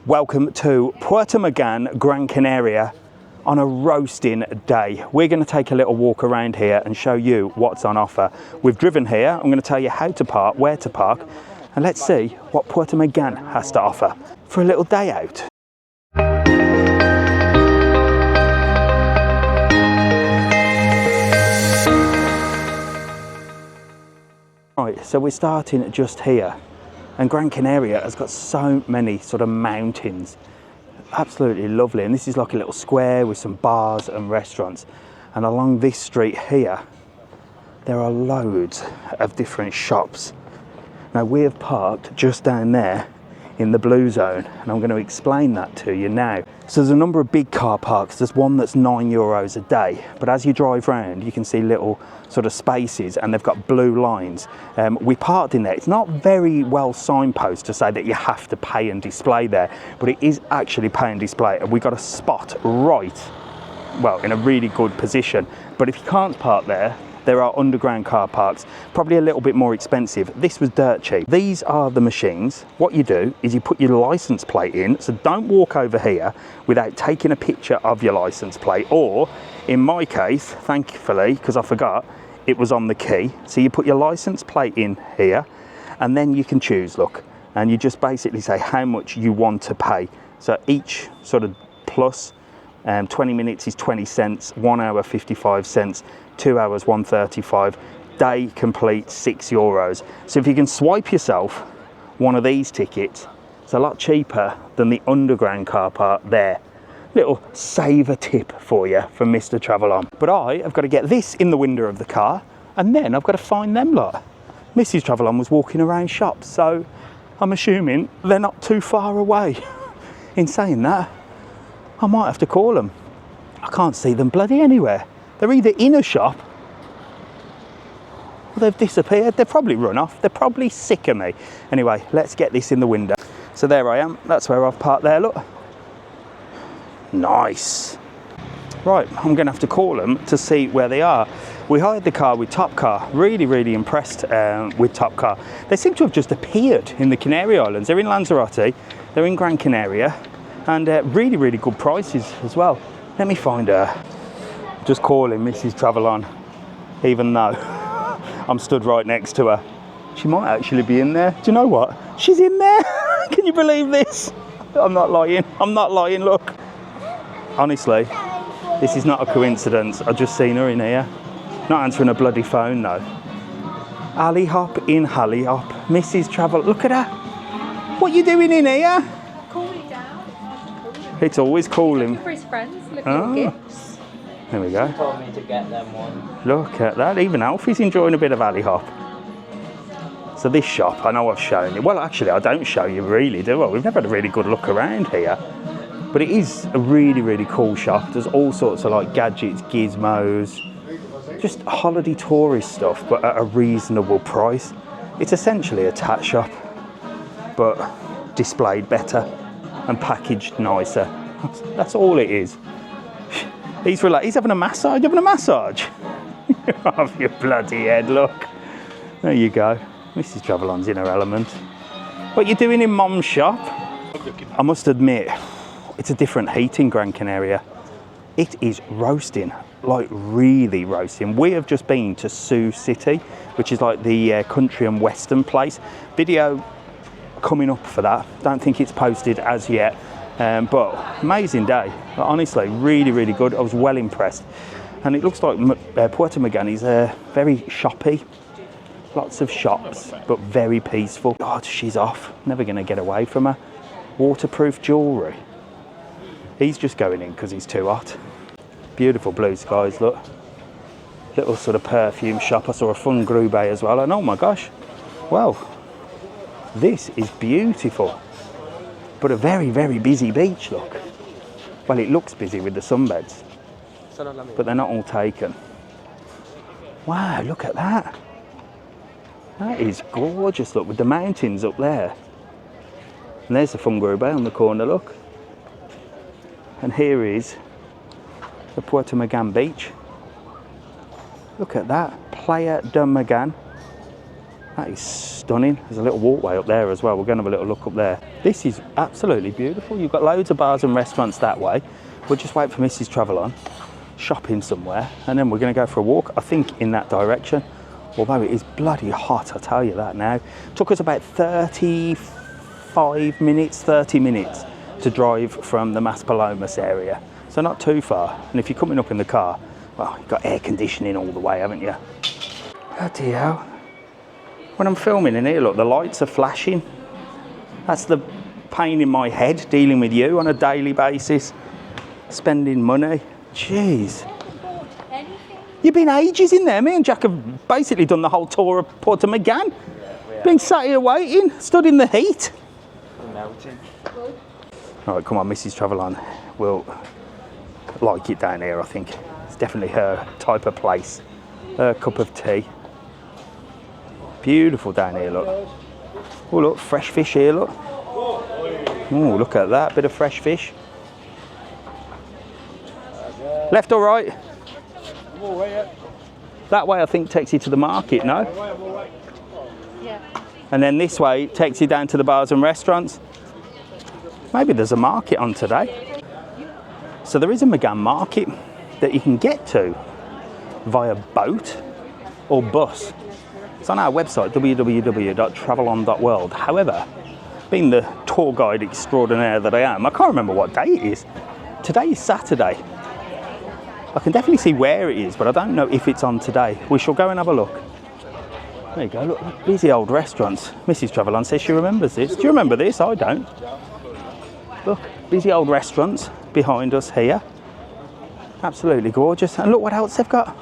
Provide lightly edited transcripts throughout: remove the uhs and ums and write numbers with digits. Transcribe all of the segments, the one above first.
Welcome to Puerto Mogán, Gran Canaria on a roasting day. We're going to take a little walk around here and show you what's on offer. We've driven here. I'm going to tell you how to park, where to park, and let's see what Puerto Mogán has to offer for a little day out. Right, so we're starting just here, and Gran Canaria has got so many sort of mountains. Absolutely lovely, and this is like a little square with some bars and restaurants, and along this street here there are loads of different shops. Now we have parked just down there in the blue zone, and I'm going to explain that to you now. So there's a number of big car parks. There's one that's €9 a day, but as you drive around you can see little sort of spaces and they've got blue lines. We parked in there. It's not very well signposted to say that you have to pay and display there, but it is actually pay and display, and we got a spot right, well, in a really good position. But if you can't park there, there are underground car parks, probably a little bit more expensive. This was dirt cheap. These are the machines. What you do is you put your license plate in, so don't walk over here without taking a picture of your license plate, or in my case, thankfully, because I forgot, it was on the key. So you put your license plate in here, and then you can choose, look, and you just basically say how much you want to pay. So each sort of plus, 20 minutes is 20 cents, 1 hour 55 cents, 2 hours 135, day complete €6. So if you can swipe yourself one of these tickets, it's a lot cheaper than the underground car park there. Little saver tip for you from Mr TravelON. But I have got to get this in the window of the car, and then I've got to find them lot. Mrs TravelON was walking around shops, so I'm assuming they're not too far away. In saying that, I might have to call them. I can't see them bloody anywhere. They're either in a shop or they've disappeared. They've probably run off. They're probably sick of me. Anyway, let's get this in the window. So there I am. That's where I've parked there, look. Nice. Right, I'm going to have to call them to see where they are. We hired the car with Top Car. Really, really impressed with Top Car. They seem to have just appeared in the Canary Islands. They're in Lanzarote. They're in Gran Canaria. And really, really good prices as well. Let me find her. Just calling Mrs TravelON, even though I'm stood right next to her. She might actually be in there. Do you know what? She's in there. Can you believe this? I'm not lying. I'm not lying, look. Honestly, this is not a coincidence. I've just seen her in here. Not answering a bloody phone, though. Alley hop in Alley hop. Mrs TravelON, look at her. What are you doing in here? Cooling down. It's always cooling. For his friends, look at the gifts. There we go. She told me to get them one. Look at that. Even Alfie's enjoying a bit of alley hop. So this shop, I know I've shown you. Well, actually, I don't show you really, do I? We've never had a really good look around here. But it is a really, really cool shop. There's all sorts of like gadgets, gizmos, just holiday tourist stuff, but at a reasonable price. It's essentially a tat shop, but displayed better and packaged nicer. That's all it is. He's having a massage. Having a massage. Off your bloody head, look. There you go. Mrs TravelON's in her element. What you doing in Mom's shop? I must admit, it's a different heat in Gran Canaria. It is roasting, like really roasting. We have just been to Sioux City, which is like the country and western place. Video coming up for that. Don't think it's posted as yet. But amazing day, honestly, really, really good. I was well impressed. And it looks like Puerto Mogán is very shoppy. Lots of shops, but very peaceful. God, she's off. Never going to get away from her. Waterproof jewellery. He's just going in because he's too hot. Beautiful blue skies, look. Little sort of perfume shop. I saw a Fun Grube as well. And oh my gosh, well, this is beautiful. But a very, very busy beach, look. Well, it looks busy with the sunbeds, but they're not all taken. Wow, look at that. That is gorgeous, look, with the mountains up there. And there's the Fun Grube on the corner, look. And here is the Puerto Mogán beach. Look at that, Playa de Mogán. That is stunning. There's a little walkway up there as well. We're going to have a little look up there. This is absolutely beautiful. You've got loads of bars and restaurants that way. We'll just wait for Mrs TravelON, shopping somewhere, and then we're going to go for a walk, I think, in that direction. Although it is bloody hot, I tell you that now. Took us about 30 minutes to drive from the Maspalomas area. So not too far. And if you're coming up in the car, well, you've got air conditioning all the way, haven't you? Bloody hell. When I'm filming in here, look, the lights are flashing. That's the pain in my head, dealing with you on a daily basis, spending money. Jeez. You've been ages in there. Me and Jack have basically done the whole tour of Puerto de Mogán. Been sat here waiting, stood in the heat. Melting. All right, come on, Mrs TravelON. We'll like it down here, I think. It's definitely her type of place. Her cup of tea. Beautiful down here, look. Oh, look, fresh fish here, look. Oh, look at that, bit of fresh fish. Left or right? That way, I think, takes you to the market, no? Yeah. And then this way takes you down to the bars and restaurants. Maybe there's a market on today. So there is a Mogán market that you can get to via boat or bus. It's on our website, www.travelon.world. However, being the tour guide extraordinaire that I am, I can't remember what day it is. Today is Saturday. I can definitely see where it is, but I don't know if it's on today. We shall go and have a look. There you go, look, busy old restaurants. Mrs TravelON says she remembers this. Do you remember this? I don't. Look, busy old restaurants behind us here. Absolutely gorgeous. And look what else they've got.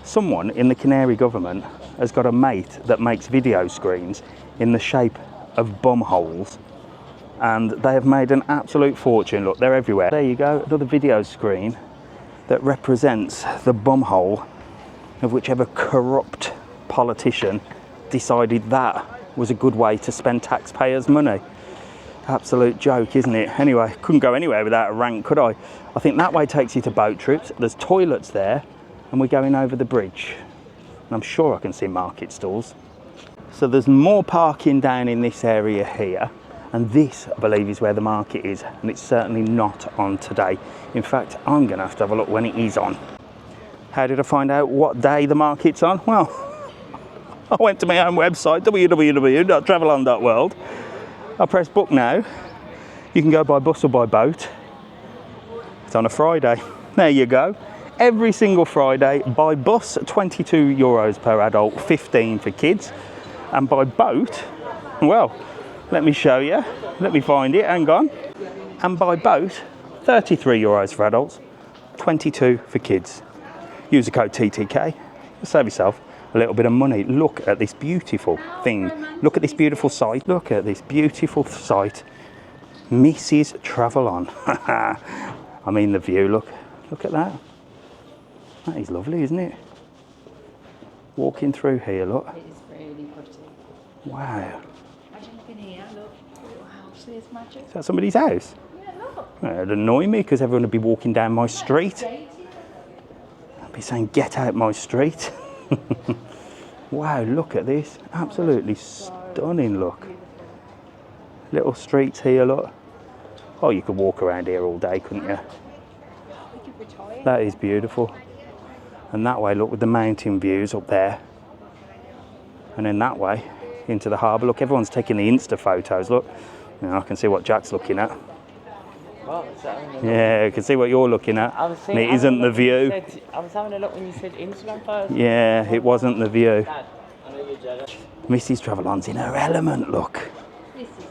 Someone in the Canary government has got a mate that makes video screens in the shape of bum holes. And they have made an absolute fortune. Look, they're everywhere. There you go, another video screen that represents the bum hole of whichever corrupt politician decided that was a good way to spend taxpayers' money. Absolute joke, isn't it? Anyway, couldn't go anywhere without a rank, could I? I think that way takes you to boat trips. There's toilets there, and we're going over the bridge. And I'm sure I can see market stalls. So there's more parking down in this area here, and this, I believe, is where the market is, and it's certainly not on today. In fact, I'm gonna have to have a look when it is on. How did I find out what day the market's on? Well, I went to my own website, www.travelon.world. I press book now. You can go by bus or by boat. It's on a Friday. There you go. Every single Friday. By bus, €22 per adult, 15 for kids. And by boat, well, let me show you. Let me find it, hang on. And by boat, €33 for adults, 22 for kids. Use the code TTK, save yourself a little bit of money. Look at this beautiful thing. Look at this beautiful site. Look at this beautiful site. Mrs TravelON. I mean the view, look at that. That is lovely, isn't it? Walking through here, look. It is really pretty. Wow. Imagine looking here, look. Little house, there's magic. Is that somebody's house? Yeah, look. It'd annoy me because everyone would be walking down my street. I'd be saying, get out my street. Wow, look at this. Absolutely stunning, look. Little streets here, look. Oh, you could walk around here all day, couldn't you? That is beautiful. And that way, look, with the mountain views up there. And then that way, into the harbour. Look, everyone's taking the Insta photos, look. Now I can see what Jack's looking at. Yeah, I can see what you're looking at. And it isn't the view. I was having a look when you said Instagram first. Yeah, it wasn't the view. Mrs TravelON's in her element, look. This is,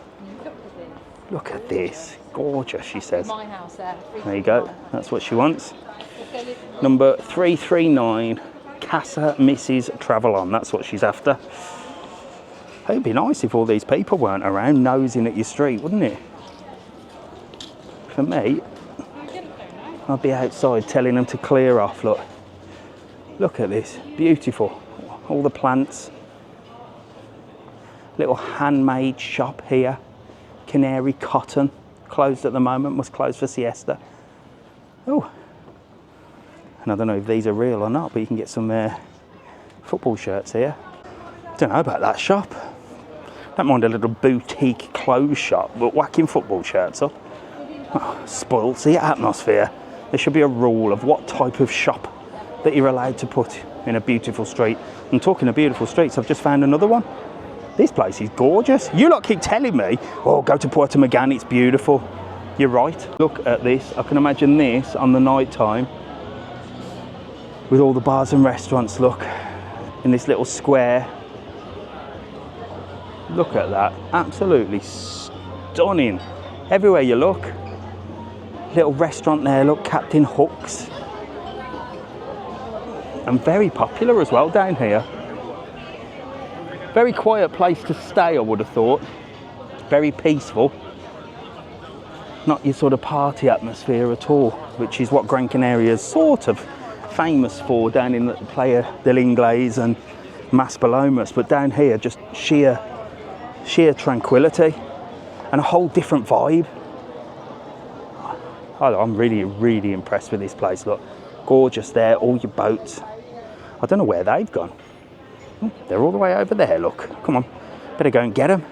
Look at this. Gorgeous, she says. my house there. There you go. That's what she wants. Number 339, Casa Mrs TravelON. That's what she's after. It'd be nice if all these people weren't around nosing at your street, wouldn't it? For me, I'd be outside telling them to clear off, look. Look at this, beautiful. All the plants. Little handmade shop here. Canary cotton, closed at the moment, must close for siesta. Oh, and I don't know if these are real or not, but you can get some football shirts here. don't know about that shop. Don't mind a little boutique clothes shop, but whacking football shirts up. Oh, spoils the atmosphere. There should be a rule of what type of shop that you're allowed to put in a beautiful street. And talking of beautiful streets, I've just found another one. This place is gorgeous. You lot keep telling me, oh, go to Puerto de Mogán, it's beautiful. You're right. Look at this. I can imagine this on the night time with all the bars and restaurants, look, in this little square. Look at that. Absolutely stunning. Everywhere you look. Little restaurant there, look, Captain Hook's. And very popular as well down here. Very quiet place to stay, I would have thought. Very peaceful. Not your sort of party atmosphere at all, which is what Gran Canaria is sort of famous for down in the Playa del Inglés and Maspalomas. But down here, just sheer tranquility and a whole different vibe. Oh, I'm really impressed with this place. Look, gorgeous there, all your boats. I don't know where they've gone. They're all the way over there, look. Come on, better go and get them.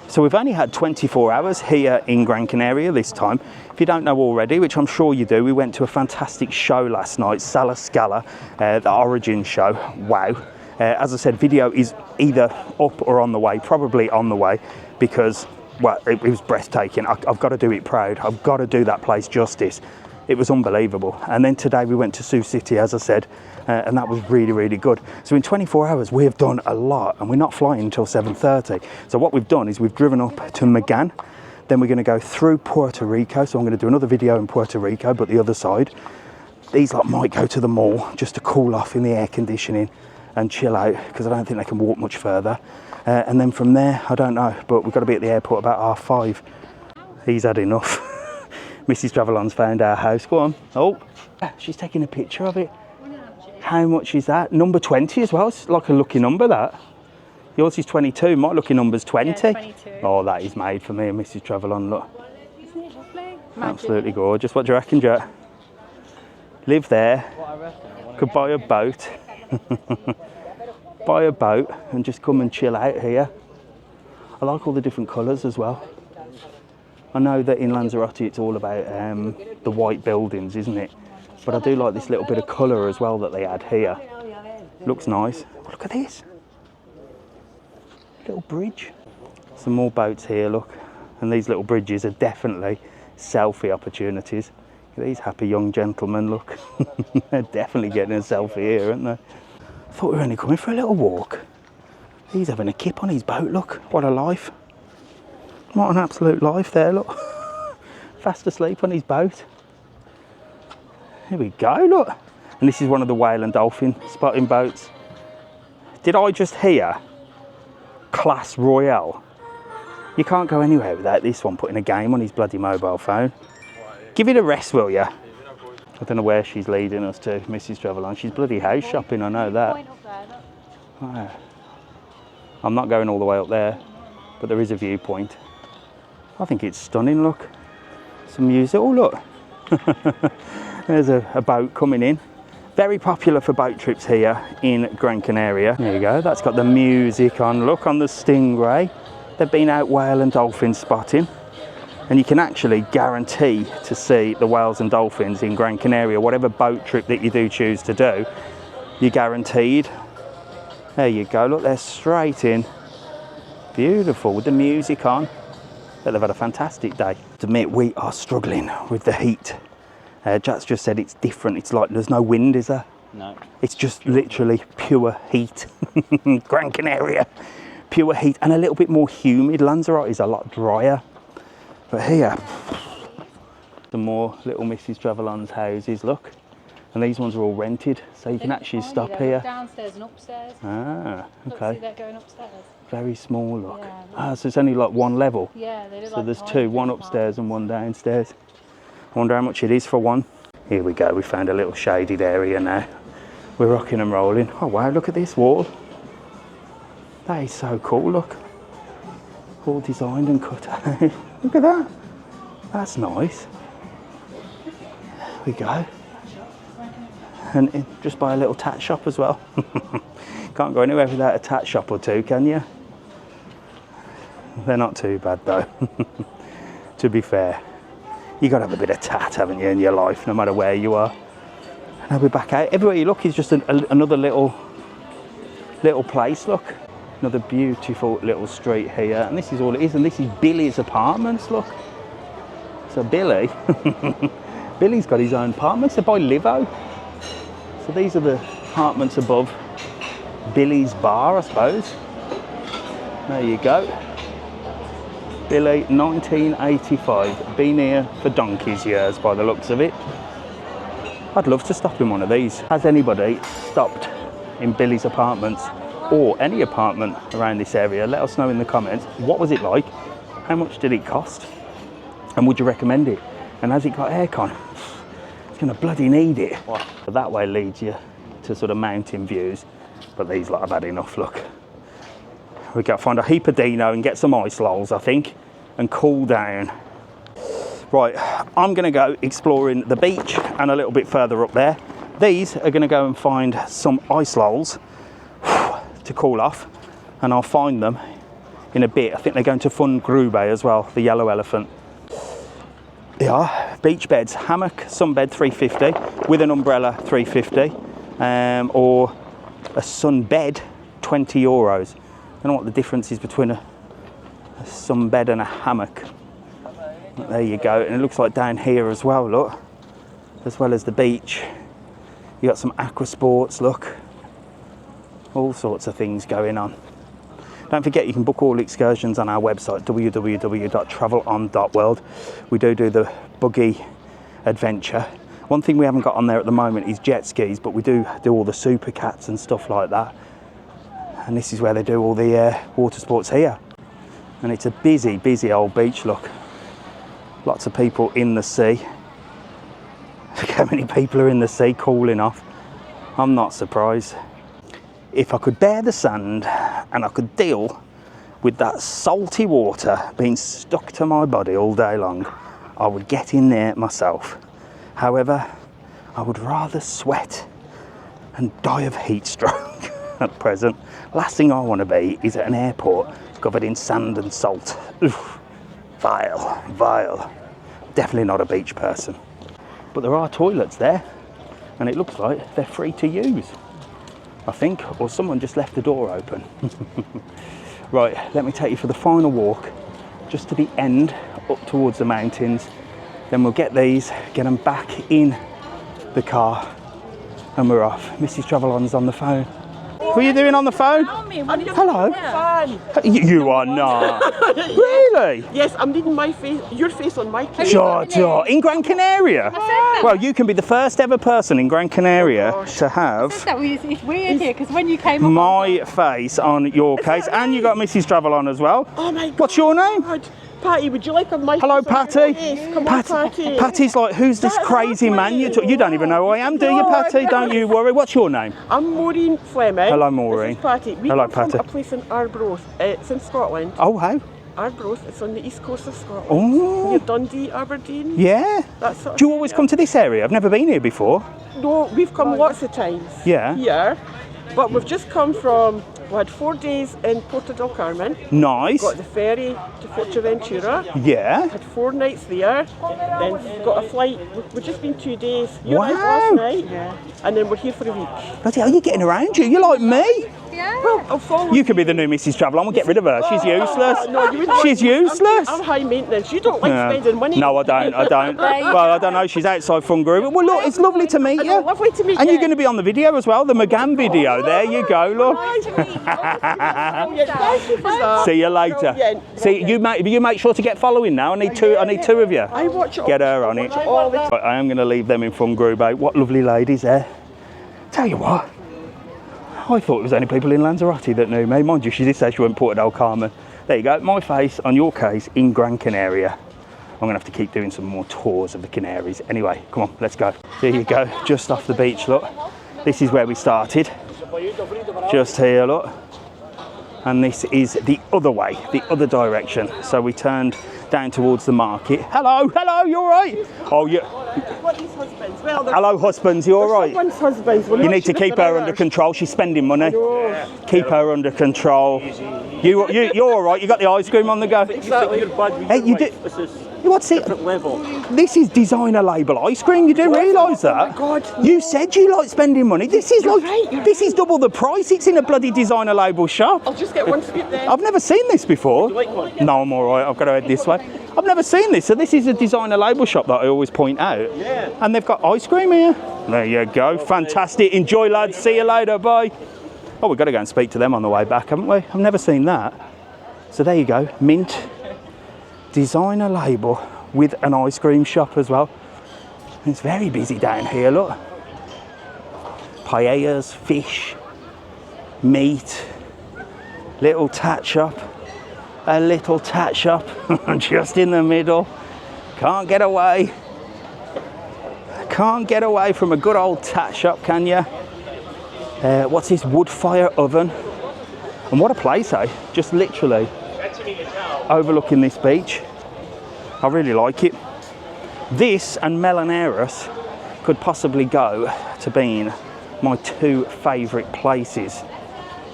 So we've only had 24 hours here in Gran Canaria this time. If you don't know already, which I'm sure you do, we went to a fantastic show last night, Sala Scala, the Origin show. Wow. As I said, video is either up or on the way, probably on the way, because, well, it was breathtaking. I've got to do it proud. I've got to do that place justice. It was unbelievable. And then today we went to Sioux City, as I said, and that was really good. So in 24 hours, we have done a lot, and we're not flying until 7:30. So what we've done is we've driven up to Mogán, then we're going to go through Puerto Rico. So I'm going to do another video in Puerto Rico, but the other side. These lot might go to the mall just to cool off in the air conditioning and chill out, because I don't think they can walk much further. And then from there, I don't know, but we've got to be at the airport about 5:30. He's had enough. Mrs TravelOn's found our house. Go on. Oh, she's taking a picture of it. How much is that? Number 20 as well. It's like a lucky number, that. Yours is 22. My lucky number's 20. Yeah, 22. Oh, that is made for me and Mrs TravelOn. Look. Isn't it lovely? Absolutely gorgeous. What do you reckon, Jack? Live there. Could buy a boat. Buy a boat and just come and chill out here. I like all the different colours as well. I know that in Lanzarote it's all about the white buildings, isn't it? But I do like this little bit of colour as well that they add here. Looks nice. Look at this. Little bridge. Some more boats here, look. And these little bridges are definitely selfie opportunities. Look at these happy young gentlemen, look. They're definitely getting a selfie here, aren't they? I thought we were only coming for a little walk. He's having a kip on his boat, look. What a life. What an absolute life there, look. Fast asleep on his boat. Here we go, look. And this is one of the whale and dolphin spotting boats. Did I just hear Class Royale? You can't go anywhere without this one putting a game on his bloody mobile phone. Give it a rest, will ya? I don't know where she's leading us to, Mrs TravelOn. She's bloody house shopping, I know that. Oh. I'm not going all the way up there, but there is a viewpoint. I think it's stunning, look. Some music, oh look. There's a boat coming in. Very popular for boat trips here in Gran Canaria. There you go, that's got the music on. Look, on the Stingray. They've been out whale and dolphin spotting. And you can actually guarantee to see the whales and dolphins in Gran Canaria. Whatever boat trip that you do choose to do, you're guaranteed. There you go, look, they're straight in. Beautiful, with the music on. But they've had a fantastic day. To admit, we are struggling with the heat. Jack's just said it's different. It's like there's no wind, is there? No. It's just literally pure heat. Gran Canaria, pure heat, and a little bit more humid. Lanzarote is a lot drier. But here, some more little Mrs TravelOn's houses, look. And these ones are all rented, so you can actually stop here. Downstairs and upstairs. Ah, Look, okay. see that going upstairs. Very small, look. Yeah, Ah, so it's only like one level. Yeah, they look So like there's tiny two, one little upstairs and farms. one downstairs. I wonder how much it is for one. Here we go, we found a little shaded area now. We're rocking and rolling. Oh wow, look at this wall. That is so cool, look. All designed and cut out. Look at that. That's nice. There we go. And just buy a little tat shop as well. Can't go anywhere without a tat shop or two, can you? They're not too bad though, to be fair. You got to have a bit of tat, haven't you, in your life, no matter where you are. Now we're back out. Everywhere you look is just another little place, look. Another beautiful little street here. And this is all it is. And this is Billy's apartments, look. So Billy's got his own apartments. They're by Livo. So these are the apartments above Billy's bar, I suppose. There you go. Billy, 1985. Been here for donkey's years by the looks of it. I'd love to stop in one of these. Has anybody stopped in Billy's apartments or any apartment around this area? Let us know in the comments. What was it like? How much did it cost? And would you recommend it? And has it got aircon? It's gonna bloody need it. But that way leads you to sort of mountain views. But these lot have had enough, look. We've got to find a heap of Dino and get some ice lolls, I think, and cool down. Right, I'm going to go exploring the beach and a little bit further up there. These are going to go and find some ice lolls to cool off, and I'll find them in a bit. I think they're going to Fun Grube as well, the yellow elephant. They are beach beds, hammock, sunbed 350 with an umbrella 350, or a sun bed 20 euros. I don't know what the difference is between a sunbed and a hammock. There you go, and it looks like down here as well, look, as well as the beach. You got some aqua sports, look, all sorts of things going on. Don't forget you can book all excursions on our website, www.travelon.world. We do the buggy adventure. One thing we haven't got on there at the moment is jet skis, but we do all the super cats and stuff like that. And this is where they do all the water sports here. And it's a busy, busy old beach, look. Lots of people in the sea. Look how many people are in the sea cooling off. I'm not surprised. If I could bear the sand and I could deal with that salty water being stuck to my body all day long, I would get in there myself. However, I would rather sweat and die of heat stroke at present. Last thing I want to be is at an airport covered in sand and salt. Oof. Vile, vile. Definitely not a beach person. But there are toilets there, and it looks like they're free to use, I think, or someone just left the door open. Right, let me take you for the final walk, just to the end, up towards the mountains. Then we'll get these, get them back in the car, and we're off. Mrs TravelON's on the phone. What are you doing on the phone? Hello. You are not. Really? Yes, I'm needing your face on my camera. Sure. In Gran Canaria? Well, you can be the first ever person in Gran Canaria to have It's weird here, because when you came up my face on your case, and you got Mrs TravelON as well. Oh my God. What's your name? Patty, would you like a mic? Hello, Patty. Yes, come on, Patty. Patty's like, who's this crazy man? You don't even know who I am, do you, Patty? Don't you worry. What's your name? I'm Maureen Fleming. Hello, Maureen. This is Patty. We Hello, come Patty. from a place in Arbroath. It's in Scotland. Oh, how? Arbroath, it's on the east coast of Scotland. Oh. Near Dundee, Aberdeen. Yeah. That sort of Do you always come to this area? I've never been here before. No, we've come lots of times. Yeah. Here. But we've just come from, we had 4 days in Puerto de Mogán. Nice. Got the ferry to Fuerteventura. Yeah. Had 4 nights there. Then got a flight. We've just been 2 days. You Wow. arrived last night. Yeah. And then we're here for a week. Bloody hell, you're getting around you. You're like me. Well, I'll follow You could be the new Mrs TravelON. We'll get rid of her. She's useless. No, you wouldn't. She's useless. I'm high maintenance. You don't like spending money. No, I don't. Well, I don't know. She's outside Fun Grube. Well, look, it's lovely to meet you. Lovely to meet you. And you're going to be on the video as well, the Mogán video. There you go, look. See you later. See, you make sure to get following now. I need two of you. I watch it. Get her on it. All the time. Right, I am going to leave them in Fun Grube. What lovely ladies there. Tell you what, I thought it was only people in Lanzarote that knew me. Mind you, she did say she went Puerto del Carmen. There you go, my face on your case in Gran Canaria. I'm going to have to keep doing some more tours of the Canaries. Anyway, come on, let's go. There you go, just off the beach, look. This is where we started. Just here, look. And this is the other way, the other direction. So we turned down towards the market. Hello, hello, you all right? Oh, you. What these husbands? Well, Hello, husbands, you all right? someone's husbands. Well, You look, need to she keep looked at her under ours. control. She's spending money. No. Keep her under control. You're all right. You got the ice cream on the go. Exactly. Hey, you do. What's it? This is designer label ice cream. You do realise that? Oh my God. You said you like spending money. This is like this is double the price. It's in a bloody designer label shop. I'll just get one scoop then. I've never seen this before. No, I'm all right. I've got to head this way. I've never seen this. So this is a designer label shop that I always point out. Yeah. And they've got ice cream here. There you go. Fantastic. Enjoy, lads. See you later. Bye. Oh, we've got to go and speak to them on the way back, haven't we? I've never seen that. So there you go. Mint designer label with an ice cream shop as well. It's very busy down here, look. Paellas, fish, meat, little tat shop, a little tat shop just in the middle. Can't get away. Can't get away from a good old tat shop, can you? What's this? Wood fire oven. And what a place, eh? Just literally overlooking this beach. I really like it. This and Melaneros could possibly go to being my two favourite places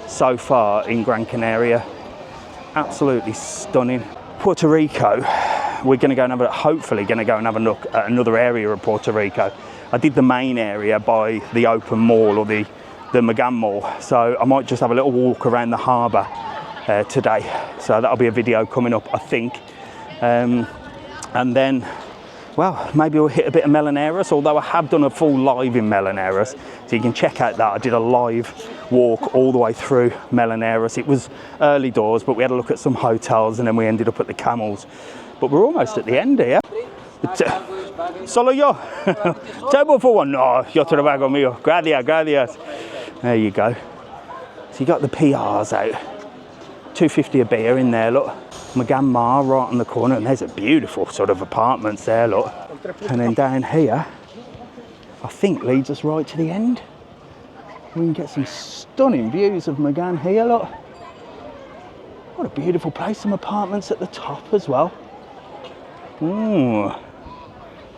so far in Gran Canaria. Absolutely stunning. Puerto Rico, we're going to go and hopefully going to go and have a look at another area of Puerto Rico. I did the main area by the open mall or the Mogán Mall, so I might just have a little walk around the harbour today. So that'll be a video coming up, I think. And then, well, maybe we'll hit a bit of Melaneros, although I have done a full live in Melaneros, so you can check out that. I did a live walk all the way through Melaneros. It was early doors, but we had a look at some hotels and then we ended up at the Camels. But we're almost at the end here. Solo yo. Table for one. No, yo trabajo mío. Gracias, gracias. There you go. So you got the PRs out. $2.50 a beer in there, look. Mogán Mar right on the corner, and there's a beautiful sort of apartments there, look. And then down here, I think leads us right to the end. We can get some stunning views of Mogán here, look. What a beautiful place, some apartments at the top as well. Ooh,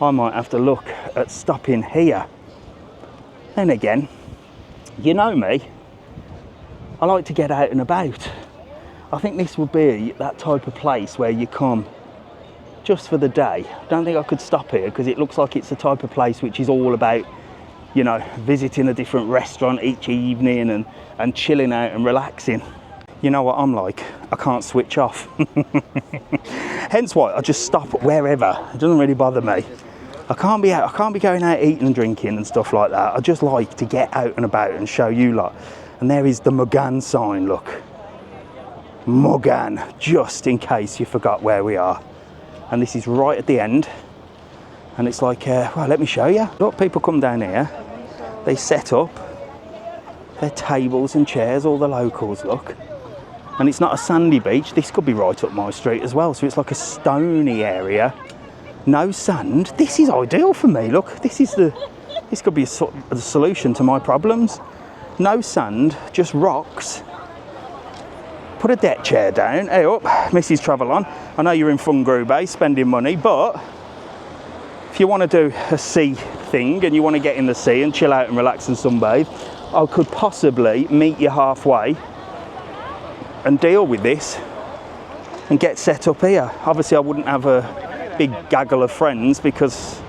I might have to look at stopping here. Then again, you know me, I like to get out and about. I think this would be that type of place where you come just for the day. I don't think I could stop here because it looks like it's the type of place which is all about, you know, visiting a different restaurant each evening and chilling out and relaxing. You know what I'm like, I can't switch off. Hence why I just stop wherever. It doesn't really bother me. I can't be going out eating and drinking and stuff like that. I just like to get out and about and show you lot. And there is the Mogán sign, look. Mogán, just in case you forgot where we are. And this is right at the end. And it's like, well, let me show you. Look, people come down here, they set up their tables and chairs, all the locals, look. And it's not a sandy beach, this could be right up my street as well. So it's like a stony area, no sand. This is ideal for me, look. This could be a solution to my problems. No sand, just rocks. Put a deck chair down. Hey up, Mrs TravelON. I know you're in Fun Grube, spending money, but if you want to do a sea thing and you want to get in the sea and chill out and relax and sunbathe, I could possibly meet you halfway and deal with this and get set up here. Obviously, I wouldn't have a big gaggle of friends because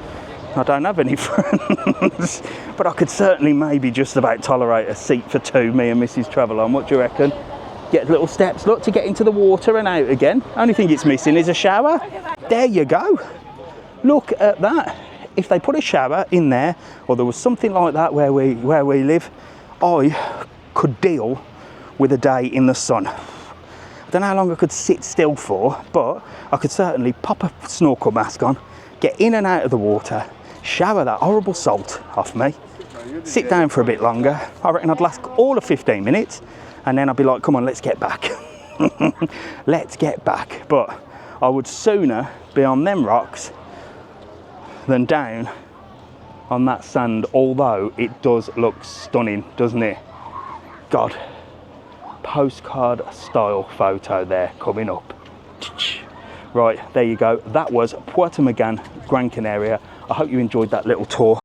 I don't have any friends, but I could certainly maybe just about tolerate a seat for two, me and Mrs TravelON. What do you reckon? Get little steps, look, to get into the water and out again. Only thing it's missing is a shower. There you go. Look at that. If they put a shower in there, or there was something like that where we live, I could deal with a day in the sun. I don't know how long I could sit still for, but I could certainly pop a snorkel mask on, get in and out of the water, shower that horrible salt off me, sit down for a bit longer. I reckon I'd last all of 15 minutes. And then I'd be like, come on, let's get back. Let's get back. But I would sooner be on them rocks than down on that sand, although it does look stunning, doesn't it? God, postcard style photo there coming up. Right, there you go. That was Puerto Mogán, Gran Canaria. I hope you enjoyed that little tour.